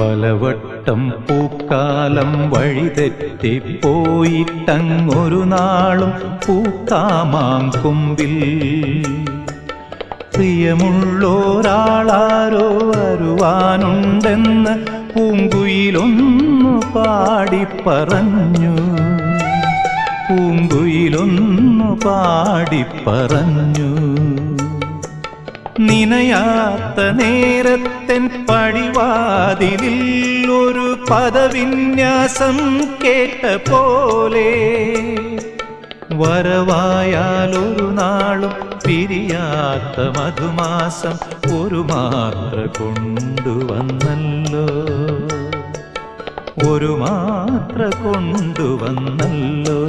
പലവട്ടം പൂക്കാലം വഴിതെറ്റിപ്പോയിട്ടങ്ങൊരു നാളും പൂക്കാമാം കൊമ്പിൽ പ്രിയമുള്ളോരാളാരോ വരുവാനുണ്ടെന്ന് പൂങ്കുയിലൊന്നു പാടിപ്പറഞ്ഞു. പൂങ്കുയിലൊന്നു പാടിപ്പറഞ്ഞു. നിനയാത്ത നേരത്തെൻ പടിവാതിലിൽ ഒരു പദവിന്യാസം കേട്ട പോലെ വരവായാലൊരു നാളും പിരിയാത്ത മധുമാസം ഒരു മാത്ര കൊണ്ടുവന്നല്ലോ. ഒരു മാത്ര കൊണ്ടുവന്നല്ലോ.